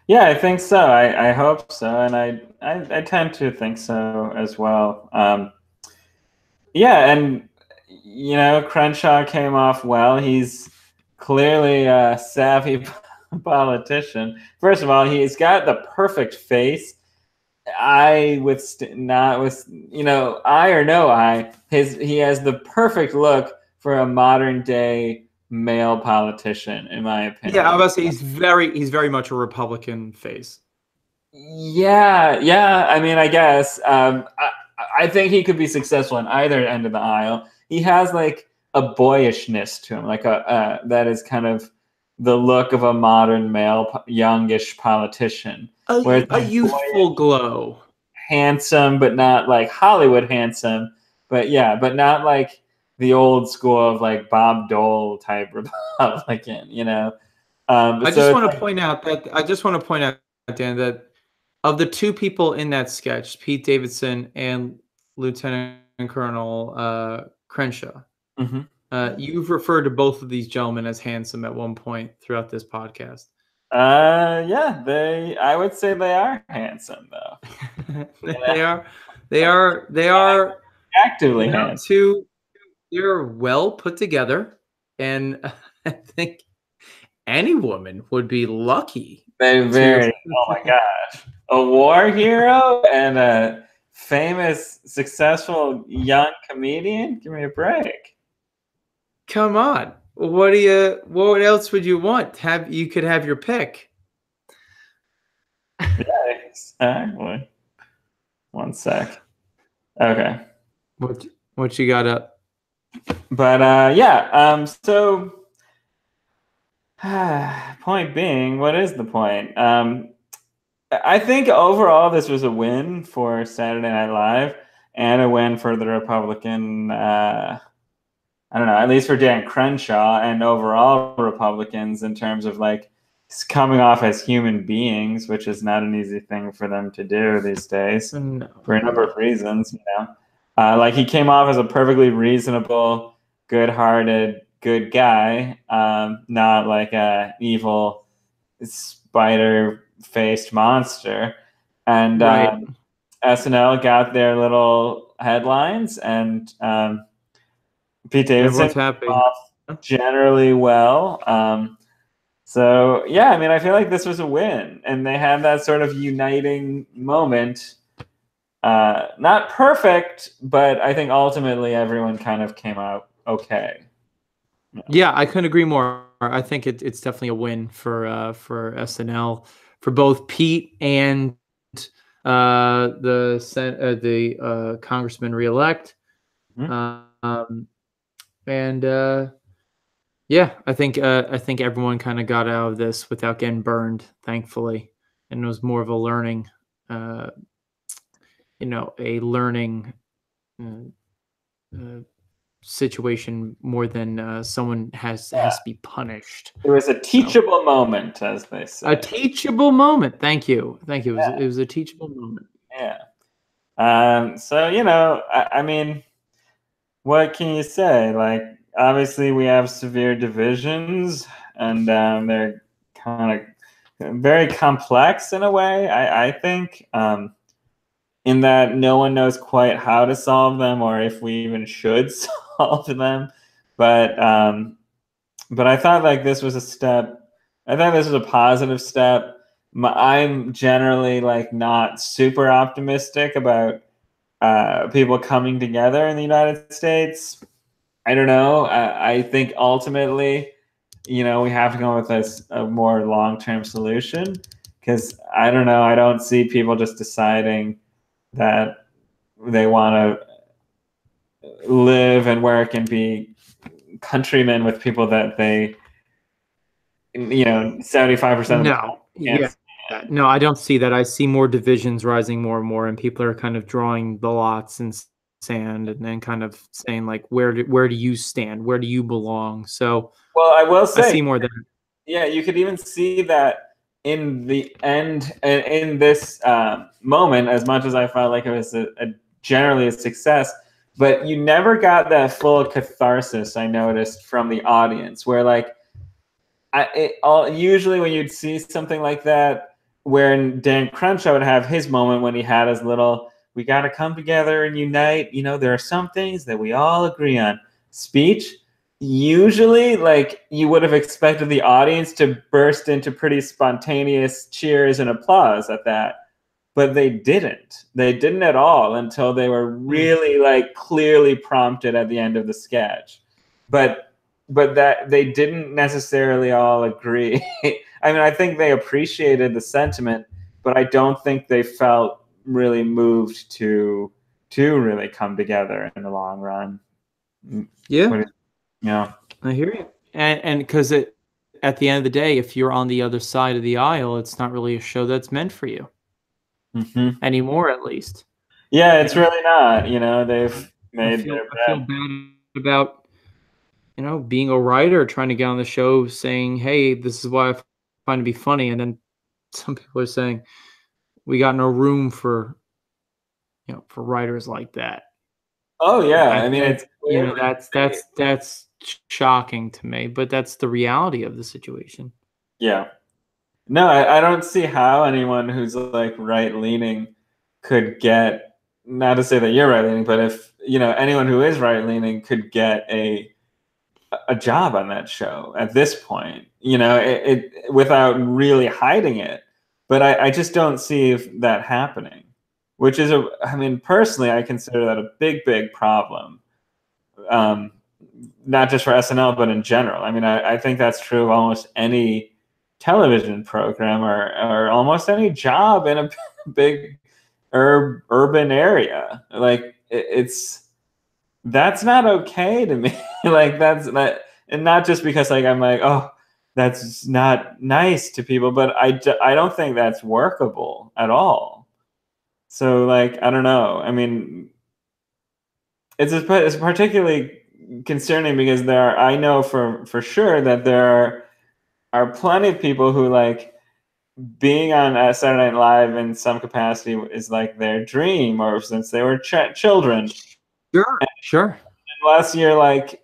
S2: I think so. I hope so, and I tend to think so as well. And Crenshaw came off well. He's clearly a savvy politician. First of all, he's got the perfect face. He has the perfect look for a modern day male politician, in my opinion.
S1: Yeah, I was about to say he's very much a Republican face.
S2: Yeah. I mean, I guess I think he could be successful in either end of the aisle. He has like a boyishness to him, like that is kind of the look of a modern male, youngish politician.
S1: A youthful glow.
S2: Handsome, but not like Hollywood handsome. But not like the old school of like Bob Dole type Republican,
S1: I just want to point out, Dan, that of the two people in that sketch, Pete Davidson and Lieutenant Colonel Crenshaw, you've referred to both of these gentlemen as handsome at one point throughout this podcast.
S2: I would say they are handsome though.
S1: They are
S2: actively handsome.
S1: They're well put together, and I think any woman would be lucky.
S2: Oh my gosh, a war hero and a famous, successful young comedian. Give me a break.
S1: Come on. What else would you want? You could have your pick.
S2: Yeah, exactly. One sec. Okay.
S1: What you got up?
S2: But so point being, what is the point? I think overall this was a win for Saturday Night Live and a win for the Republican I don't know, at least for Dan Crenshaw and overall Republicans, in terms of like coming off as human beings, which is not an easy thing for them to do these days for a number of reasons. Like he came off as a perfectly reasonable, good-hearted, good guy, not like a evil spider-faced monster. And
S1: right.
S2: SNL got their little headlines, and Pete Davidson came off generally well. So yeah, I mean, I feel like this was a win, and they had that sort of uniting moment. Not perfect, but I think ultimately everyone kind of came out okay.
S1: Yeah, I couldn't agree more. I think it's definitely a win for SNL, for both Pete and the congressman reelect. Yeah, I think everyone kind of got out of this without getting burned, thankfully, and it was more of a learning, situation more than someone has to be punished.
S2: It was a teachable moment, as they say.
S1: A teachable moment. Thank you. It was a teachable moment.
S2: Yeah. So I mean, what can you say? Like, obviously, we have severe divisions, and they're kind of very complex in a way. I think in that no one knows quite how to solve them or if we even should solve them. But I thought like this was a step. I thought this was a positive step. I'm generally like not super optimistic about people coming together in the United States. I don't know. I think ultimately, we have to go with a more long-term solution, because I don't know. I don't see people just deciding that they want to live and work and be countrymen with people that they, 75% of the time.
S1: Yeah. No, I don't see that. I see more divisions rising more and more, and people are kind of drawing the lots in sand and then kind of saying like, where do you stand? Where do you belong? So,
S2: well, I will say,
S1: I see more than.
S2: Yeah, you could even see that in the end, in this moment, as much as I felt like it was generally a success, but you never got that full catharsis, I noticed, from the audience, where like, usually when you'd see something like that, where Dan Crenshaw would have his moment when he had his little, we got to come together and unite, there are some things that we all agree on speech. Usually, like, you would have expected the audience to burst into pretty spontaneous cheers and applause at that, but they didn't. They didn't at all until they were really like clearly prompted at the end of the sketch. But that they didn't necessarily all agree. I mean, I think they appreciated the sentiment, but I don't think they felt really moved to really come together in the long run.
S1: Yeah.
S2: Yeah,
S1: I hear you. And because at the end of the day, if you're on the other side of the aisle, it's not really a show that's meant for you anymore, at least.
S2: Yeah, it's really not. They've made
S1: I feel bad about being a writer, trying to get on the show, saying, "Hey, this is what I find to be funny," and then some people are saying, "We got no room for for writers like that."
S2: Oh yeah, I mean, it's
S1: that's shocking to me, but that's the reality of the situation.
S2: Yeah. No, I don't see how anyone who's like right-leaning could get, not to say that you're right-leaning, but if, anyone who is right-leaning could get a job on that show at this point, it without really hiding it. But I just don't see that happening, which is personally, I consider that a big, big problem. Not just for SNL, but in general. I mean, I think that's true of almost any television program or almost any job in a big urban area. Like that's not okay to me. Like and not just because like I'm like, oh, that's not nice to people, but I don't think that's workable at all. So like, I don't know. I mean, it's particularly concerning because I know for sure that there are plenty of people who like being on Saturday Night Live in some capacity is like their dream, or since they were children.
S1: Sure.
S2: Unless you're like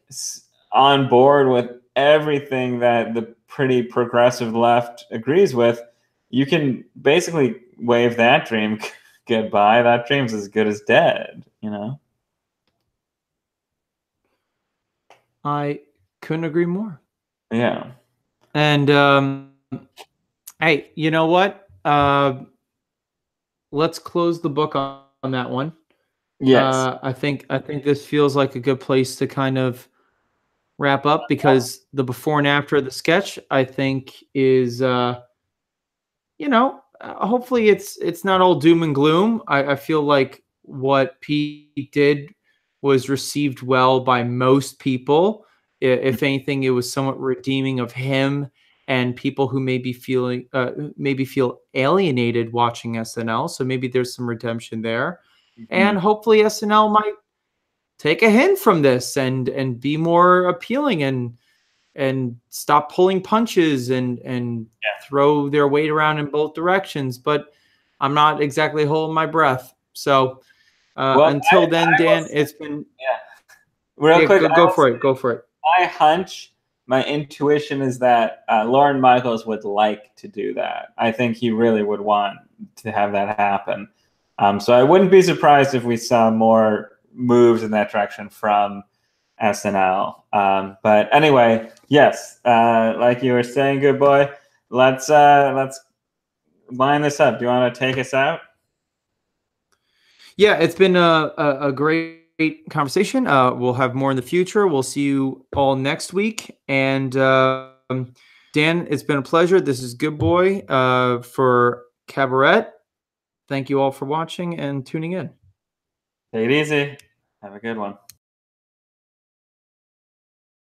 S2: on board with everything that the pretty progressive left agrees with, you can basically wave that dream goodbye. That dream's as good as dead,
S1: I couldn't agree more.
S2: Yeah.
S1: And hey, you know what? Let's close the book on that one.
S2: Yes.
S1: I think this feels like a good place to kind of wrap up, because the before and after of the sketch, I think, is hopefully it's not all doom and gloom. I feel like what Pete did was received well by most people. If anything, it was somewhat redeeming of him and people who maybe feel alienated watching SNL. So maybe there's some redemption there. And hopefully SNL might take a hint from this and be more appealing and stop pulling punches and throw their weight around in both directions. But I'm not exactly holding my breath. So until then, Dan, it's been
S2: real quick.
S1: Go for it.
S2: My hunch my intuition is that Lorne Michaels would like to do that. I think he really would want to have that happen. So I wouldn't be surprised if we saw more moves in that direction from SNL. But anyway, yes, like you were saying, good boy, let's line this up. Do you want to take us out?
S1: Yeah, it's been a great conversation. We'll have more in the future. We'll see you all next week. And Dan, it's been a pleasure. This is Good Boy for Cabaret. Thank you all for watching and tuning in.
S2: Take it easy. Have a good one.